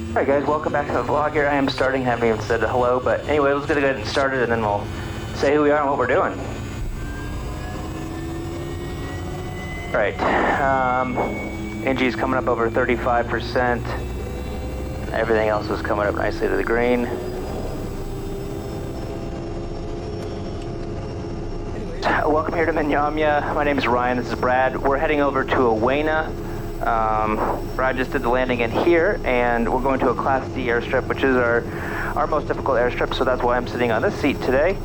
Alright guys, welcome back to the vlog here. I am starting, haven't even said hello, but anyway, let's get ahead and start it and then we'll say who we are and what we're doing. Alright, NG's coming up over 35%. Everything else is coming up nicely to the green. Welcome here to Minyamya. My name is Ryan, this is Brad. We're heading over to Awena. Brad just did the landing in here, and we're going to a Class D airstrip, which is our most difficult airstrip, so that's why I'm sitting on this seat today,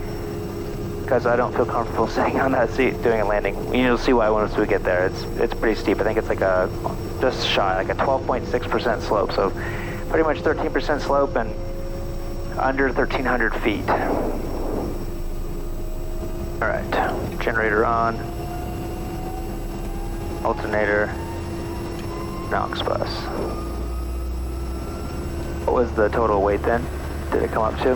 because I don't feel comfortable sitting on that seat doing a landing. You'll see why once we get there. It's pretty steep. I think it's like just shy, like a 12.6% slope, so pretty much 13% slope and under 1,300 feet. Alright, generator on, alternator, Knox bus. What was the total weight then? Did it come up to?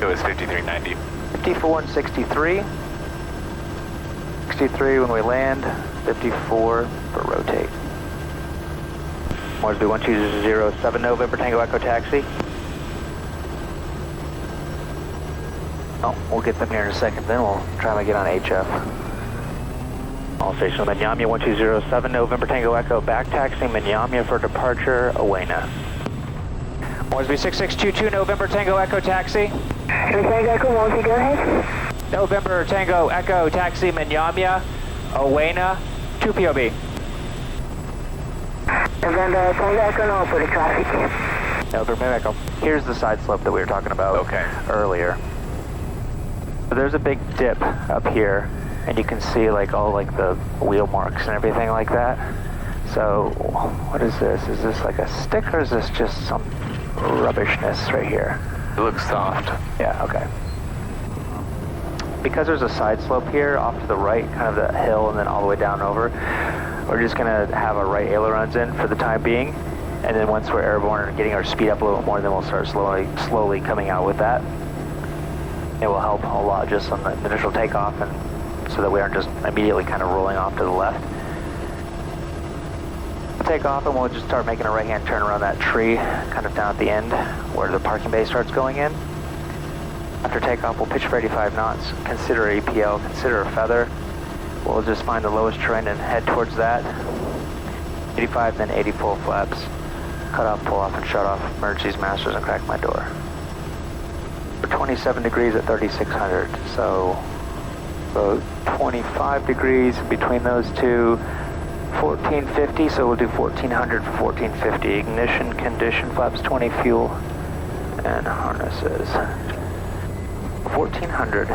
It was 5390. 5463. 63 when we land, 54 for rotate. Morsby 1207 November Tango Echo Taxi. Oh, we'll get them here in a second, then we'll try to get on HF. All station Minyamya 1207 November Tango Echo back taxi Minyamya for departure Awena. Moresby 6622 November Tango Echo taxi. Tango Echo, Moresby, go ahead. November Tango Echo taxi Minyamya Awena 2 POB. November Tango Echo, no for the traffic. November Echo. Here's the side slope that we were talking about earlier. So there's a big dip up here, and you can see like all like the wheel marks and everything like that. So what is this? Is this like a stick or is this just some rubbishness right here? It looks soft. Yeah, okay. Because there's a side slope here off to the right, kind of the hill and then all the way down over, we're just gonna have our right ailerons in for the time being. And then once we're airborne and getting our speed up a little bit more, then we'll start slowly coming out with that. It will help a lot just on the initial takeoff, and so that we aren't just immediately kind of rolling off to the left. Take off and we'll just start making a right-hand turn around that tree, kind of down at the end where the parking bay starts going in. After takeoff, we'll pitch for 85 knots, consider APL, consider a feather. We'll just find the lowest terrain and head towards that. 85, then 80 full flaps. Cut off, pull off, and shut off. Merge these masters and crack my door. We're 27 degrees at 3,600, so 25 degrees between those two, 1450, so we'll do 1400 for 1450. Ignition, condition, flaps 20, fuel, and harnesses. 1400.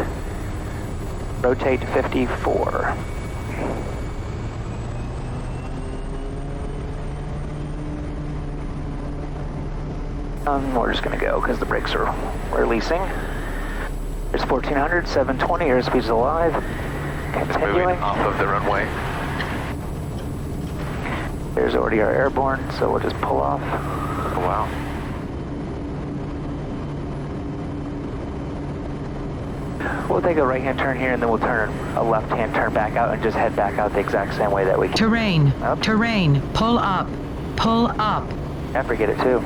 Rotate 54. We're just going to go because the brakes are releasing. There's 1400, 720, airspeed's alive. Continuing. Moving off of the runway. There's already our airborne, so we'll just pull off. Oh, wow. We'll take a right-hand turn here, and then we'll turn a left-hand turn back out and just head back out the exact same way that we came. Terrain, Up. terrain, pull up, pull up. I forget it too.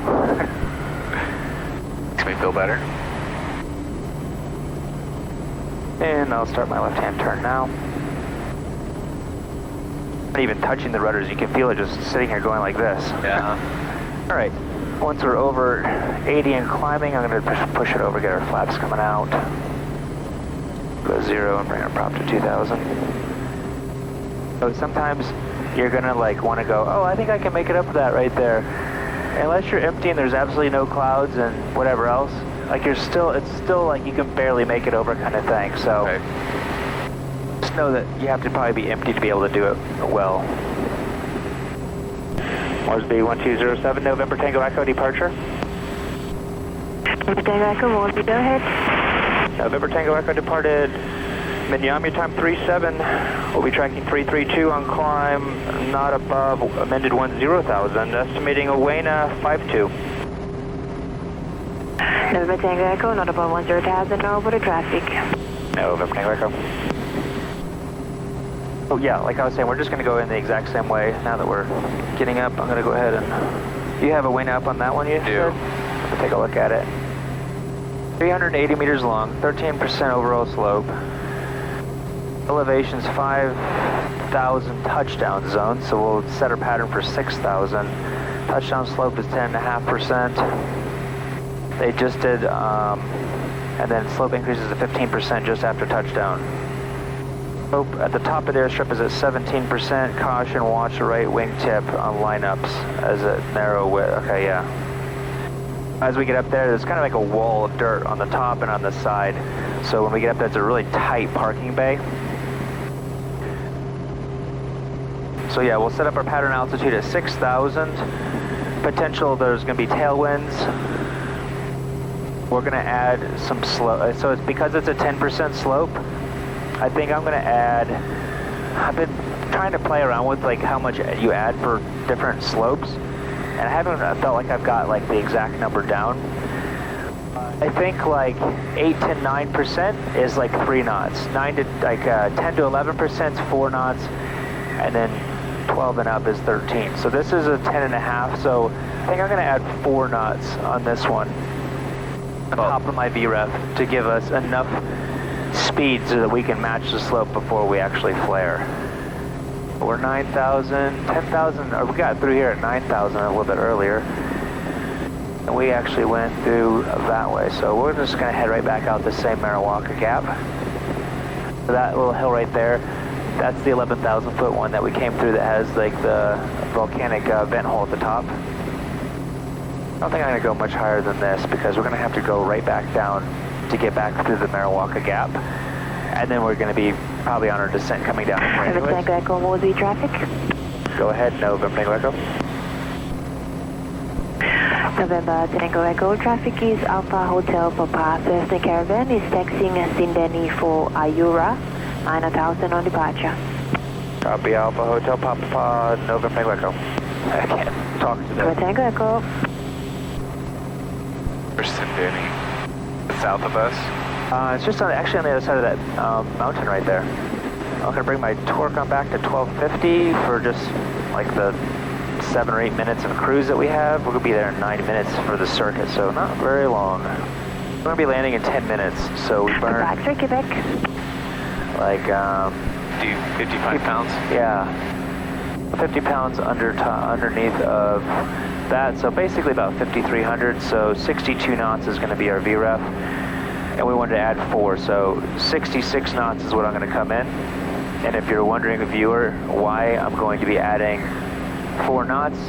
Makes me feel better. And I'll start my left-hand turn now. Not even touching the rudders, you can feel it just sitting here going like this. Yeah. All right, once we're over 80 and climbing, I'm gonna push it over, get our flaps coming out. Go 0 and bring our prop to 2,000. So sometimes you're gonna like wanna go, oh, I think I can make it up to that right there. Unless you're empty and there's absolutely no clouds and whatever else, like it's still like you can barely make it over kind of thing. So just know that you have to probably be empty to be able to do it well. Moresby 1207 November Tango Echo departure. Tango Echo, Moresby, go ahead. November Tango Echo departed Minyamya time 37. We'll be tracking 332 on climb, not above amended 10,000. Estimating Awena 52. November Tango Echo, not above 10,000, no over the traffic. November Tango Echo. Oh yeah, like I was saying, we're just going to go in the exact same way. Now that we're getting up, I'm going to go ahead and You have a wing up on that one, you said? Let's take a look at it. 380 meters long, 13% overall slope. Elevation's 5,000 touchdown zone, so we'll set our pattern for 6,000. Touchdown slope is 10.5%. They just did, and then slope increases to 15% just after touchdown. Slope at the top of the airstrip is at 17%. Caution, watch the right wingtip on lineups as a narrow width. Okay, yeah. As we get up there, there's kind of like a wall of dirt on the top and on the side. So when we get up there, it's a really tight parking bay. So yeah, we'll set up our pattern altitude at 6,000. Potential, there's going to be tailwinds. We're going to add some slope. So it's because it's a 10% slope, I think I'm going to add, I've been trying to play around with like how much you add for different slopes, and I haven't felt like I've got like the exact number down. I think like 8 to 9% is like 3 knots. 10 to 11% is 4 knots, and then 12 and up is 13. So this is a 10.5. So I think I'm going to add 4 knots on this one, on top of my VREF, to give us enough speed so that we can match the slope before we actually flare. We're 9,000, 10,000, or we got through here at 9,000 a little bit earlier. And we actually went through that way. So we're just going to head right back out the same Mariwaka Gap. So that little hill right there, that's the 11,000 foot one that we came through that has like the volcanic vent hole at the top. I don't think I'm going to go much higher than this because we're going to have to go right back down to get back through the Mariwaka Gap. And then we're going to be probably on our descent coming down. November Tango Echo, Mosby traffic. Go ahead, November Tango Echo. November Tango Echo, traffic is Alpha Hotel Papa. Cessna Caravan is taxiing Sindeni for Ayura, 9,000 on departure. Copy, Alpha Hotel Papa, November Tango Echo. I can't talk to them. November Tango Echo. Where's Sindeni? South of us? It's just actually on the other side of that mountain right there. I'm going to bring my torque on back to 1250 for just like the 7 or 8 minutes of cruise that we have. We're going to be there in 9 minutes for the circuit, so not very long. We're going to be landing in 10 minutes, so we burn Quebec. like 55 pounds? Yeah, 50 pounds underneath of that, so basically about 5,300. So 62 knots is going to be our VREF, and we wanted to add 4, so 66 knots is what I'm going to come in. And if you're wondering, viewer, why I'm going to be adding 4 knots,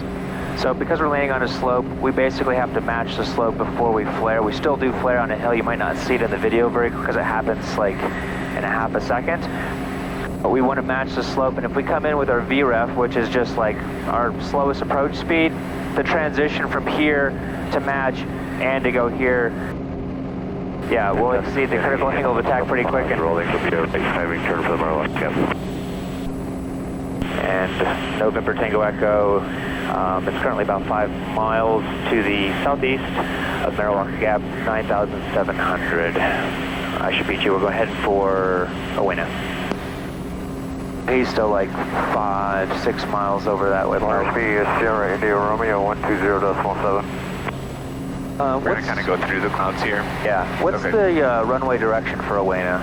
so because we're landing on a slope, we basically have to match the slope before we flare. We still do flare on a hill. You might not see it in the video very quick because it happens like in a half a second. But we want to match the slope, and if we come in with our VREF, which is just like our slowest approach speed, the transition from here to match and to go here, yeah, we'll exceed the critical angle of attack pretty quick. And rolling for PO, having turn for the Mariwaka Gap. And November Tango Echo, it's currently about 5 miles to the southeast of Mariwaka Gap, 9,700. I should beat you. We'll go ahead for Owena. He's still like 5-6 miles over that way. Sierra India Romeo 120.17. We're going to kind of go through the clouds here. Yeah. What's the runway direction for Owena?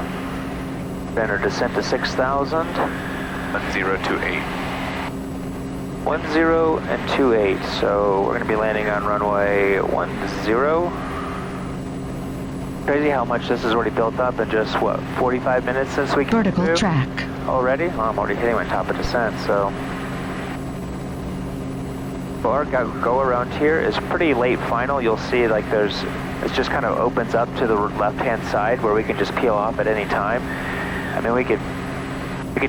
Then our descent to 6,000. 1028. 10 and 28. So we're going to be landing on runway 10. Crazy how much this is already built up in just, what, 45 minutes since we came Vertical through? track. Already? Well, I'm already hitting my top of descent, so. Our go around here is pretty late final. You'll see like it just kind of opens up to the left-hand side where we can just peel off at any time. I mean, we could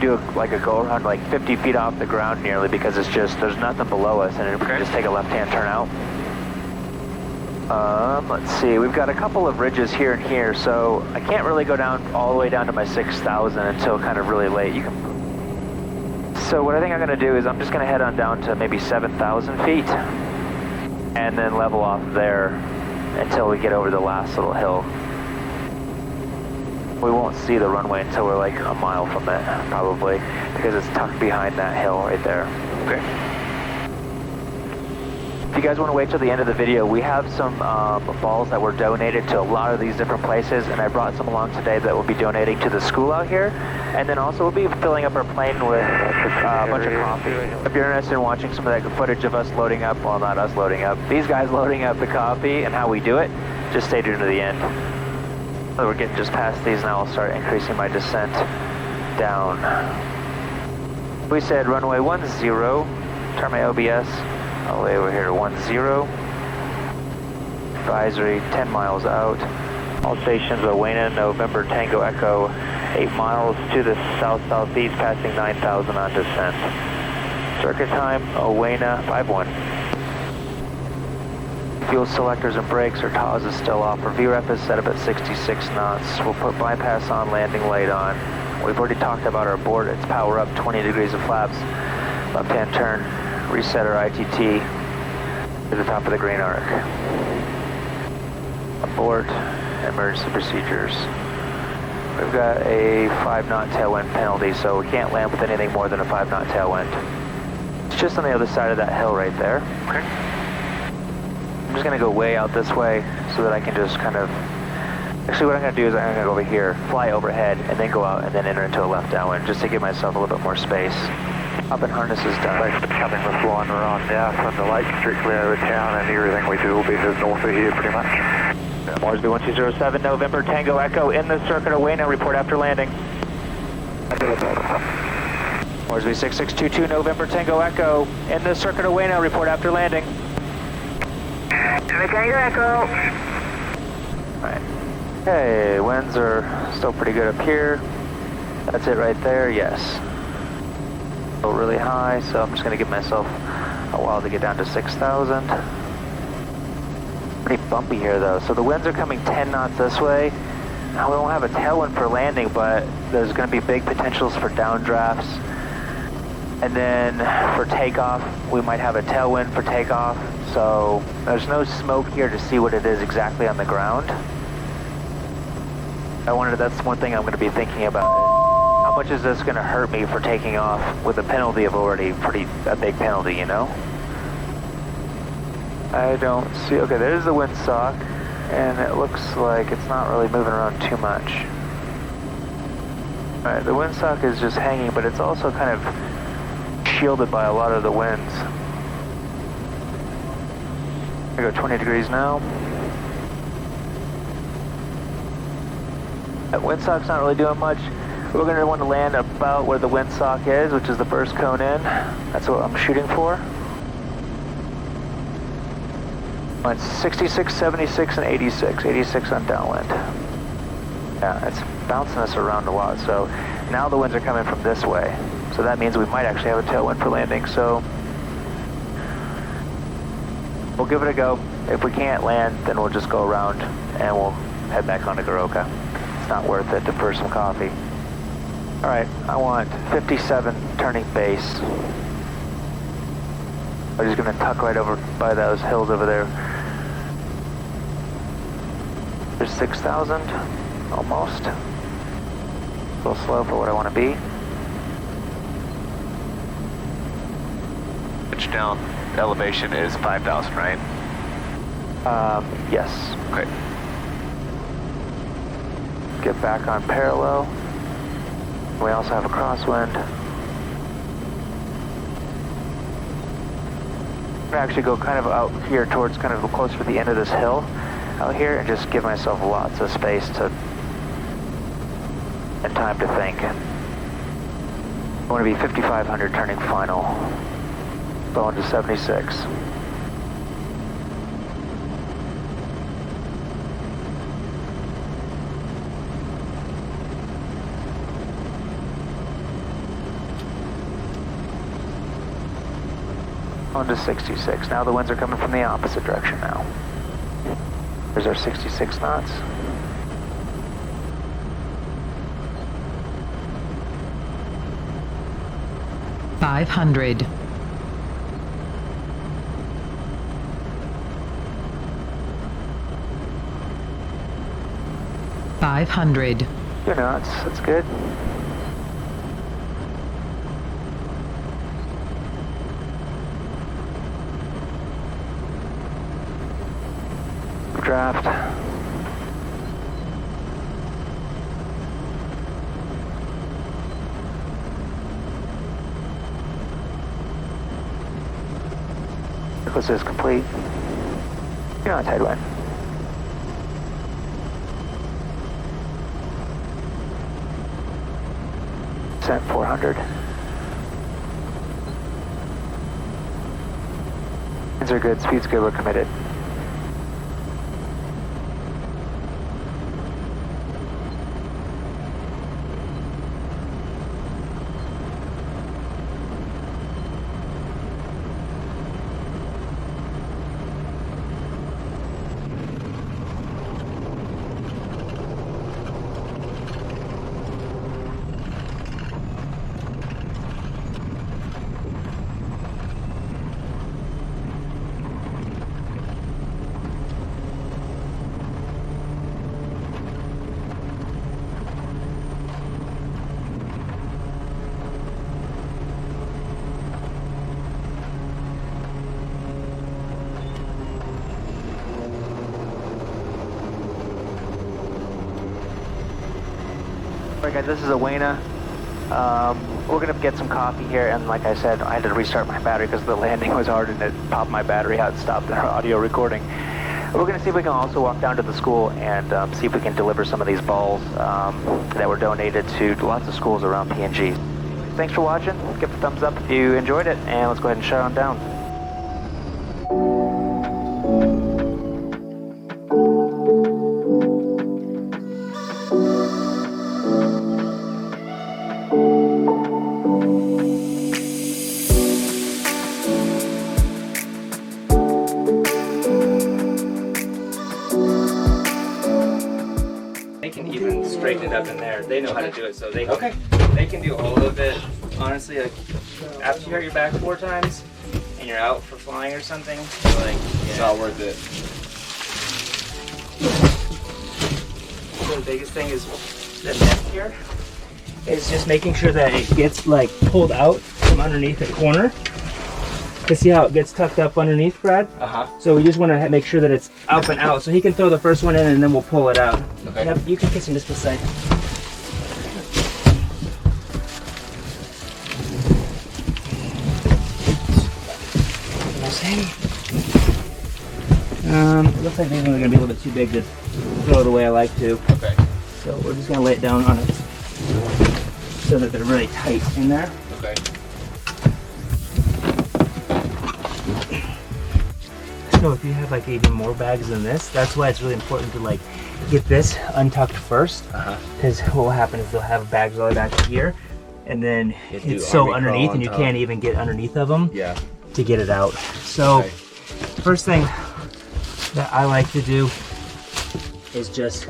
do like a go around like 50 feet off the ground nearly, because it's just, there's nothing below us, and we can just take a left-hand turn out. Let's see, we've got a couple of ridges here and here, so I can't really go down all the way down to my 6,000 until kind of really late. So what I think I'm going to do is I'm just going to head on down to maybe 7,000 feet and then level off there until we get over the last little hill. We won't see the runway until we're like a mile from it, probably, because it's tucked behind that hill right there. Okay. If you guys want to wait till the end of the video, we have some balls that were donated to a lot of these different places, and I brought some along today that we'll be donating to the school out here. And then also we'll be filling up our plane with a bunch of coffee. If you're interested in watching some of that footage of us loading up, well, not us loading up, these guys loading up the coffee and how we do it, just stay tuned to the end. So we're getting just past these, now I'll start increasing my descent down. We said runway 10, turn my OBS all the way over here to 10. Advisory 10 miles out. All stations, Owena, November, Tango Echo, 8 miles to the south-southeast, passing 9,000 on descent. Circuit time, Owena, 5-1. Fuel selectors and brakes, or TAWS is still off. Our VREF is set up at 66 knots. We'll put bypass on, landing light on. We've already talked about our board. It's power up, 20 degrees of flaps. Left-hand turn, reset our ITT to the top of the green arc. Abort, emergency procedures. We've got a 5-knot tailwind penalty, so we can't land with anything more than a 5-knot tailwind. It's just on the other side of that hill right there. Okay. I'm just going to go way out this way so that I can just kind of... Actually, what I'm going to do is I'm going to go over here, fly overhead, and then go out and then enter into a left downwind, just to give myself a little bit more space. Up and harness is done. Thanks for coming with flying around now from the lake strictly over town, and everything we do will be just north of here pretty much. Moresby 1207, November, Tango Echo, in the circuit of Wayne, report after landing. Moresby 6622, November, Tango Echo, in the circuit of Wayne, report after landing. Tango Echo. Right. Okay, winds are still pretty good up here. That's it right there, yes. Still really high, so I'm just going to give myself a while to get down to 6,000. Pretty bumpy here though, so the winds are coming 10 knots this way. Now we won't have a tailwind for landing, but there's going to be big potentials for downdrafts. And then for takeoff, we might have a tailwind for takeoff. So there's no smoke here to see what it is exactly on the ground. That's one thing I'm going to be thinking about. How much is this going to hurt me for taking off with a penalty of already a big penalty, you know? I don't see, okay, there's the windsock, and it looks like it's not really moving around too much. Alright, the windsock is just hanging, but it's also kind of shielded by a lot of the winds. I go 20 degrees now. That windsock's not really doing much. We're going to want to land about where the windsock is, which is the first cone in. That's what I'm shooting for. It's 66, 76, and 86. 86 on downwind. Yeah, it's bouncing us around a lot. So now the winds are coming from this way. So that means we might actually have a tailwind for landing. So we'll give it a go. If we can't land, then we'll just go around and we'll head back onto Goroka. It's not worth it for some coffee. All right, I want 57 turning base. I'm just going to tuck right over by those hills over there. There's 6,000, almost. A little slow for what I want to be. Touchdown elevation is 5,000, right? Yes. Okay. Get back on parallel. We also have a crosswind. I'm gonna actually go kind of out here towards kind of close to the end of this hill out here and just give myself lots of space and time to think. I want to be 5,500 turning final. Going to 76. On to 66. Now the winds are coming from the opposite direction now. There's our 66 knots. $500. $500. 2 knots, that's good. draft. This is complete. You're on tidewind. Descent 400. Winds are good, speed's good, we're committed. Alright guys, this is Awena. We're going to get some coffee here, and like I said, I had to restart my battery because the landing was hard and it popped my battery out and stopped our audio recording. We're going to see if we can also walk down to the school and see if we can deliver some of these balls that were donated to lots of schools around PNG. Thanks for watching. Give a thumbs up if you enjoyed it, and let's go ahead and shut on down. They can even straighten it up in there. They know how to do it, so they can do all of it. Honestly, like after you hurt your back 4 times and you're out for flying or something, like It's not worth it. So the biggest thing is the neck here is just making sure that it gets like pulled out from underneath the corner. You see how it gets tucked up underneath, Brad? So we just want to make sure that it's up and out. So he can throw the first one in and then we'll pull it out. Okay. Yep, you can kiss him just beside. It looks like these ones are going to be a little bit too big to throw the way I like to. Okay. So we're just going to lay it down on it so that they're really tight in there. Okay. So if you have like even more bags than this, that's why it's really important to like get this untucked first. Because what will happen is they'll have bags all the way back here, and then it's so underneath and you can't even get underneath of them to get it out. So first thing that I like to do is just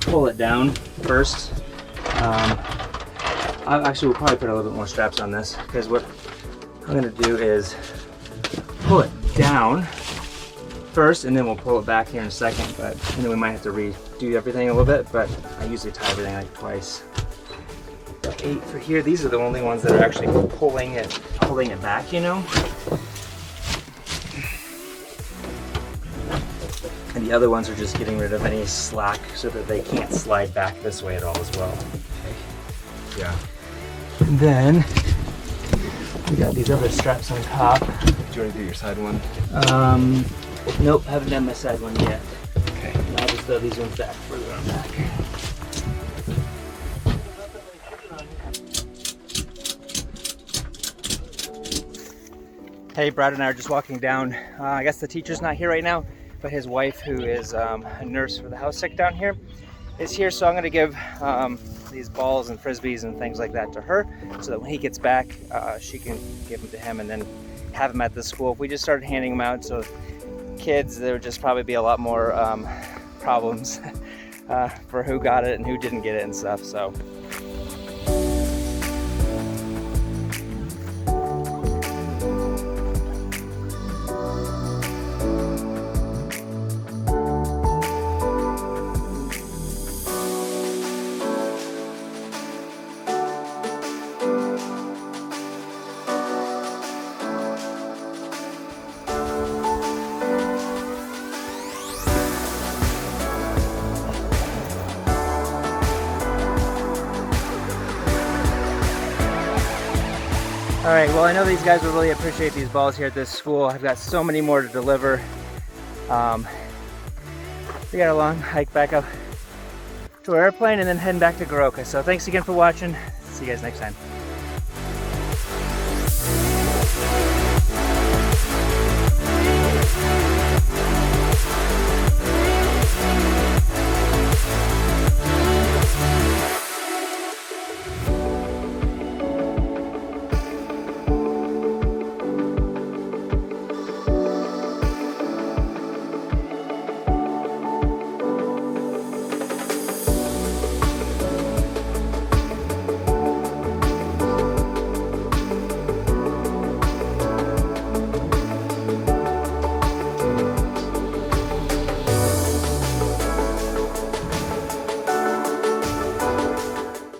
pull it down first. Actually, we'll probably put a little bit more straps on this, because what I'm going to do is pull it down first, and then we'll pull it back here in a second. And then we might have to redo everything a little bit, but I usually tie everything like twice. So 8 for here. These are the only ones that are actually holding it back, you know. And the other ones are just getting rid of any slack so that they can't slide back this way at all as well. Okay. Yeah. And then we got these other straps on top. Do you want to do your side one? Nope, haven't done my side one yet. Okay. And I'll just throw these ones back further on back. Hey, Brad and I are just walking down. I guess the teacher's not here right now, but his wife, who is a nurse for the house sick down here, is here. So I'm going to give these balls and frisbees and things like that to her, so that when he gets back, she can give them to him and then have them at the school. If we just started handing them out to kids, there would just probably be a lot more problems for who got it and who didn't get it and stuff. So. right, well, I know these guys will really appreciate these balls here at this school. I've got so many more to deliver. We got a long hike back up to our airplane and then heading back to Goroka. So thanks again for watching. See you guys next time.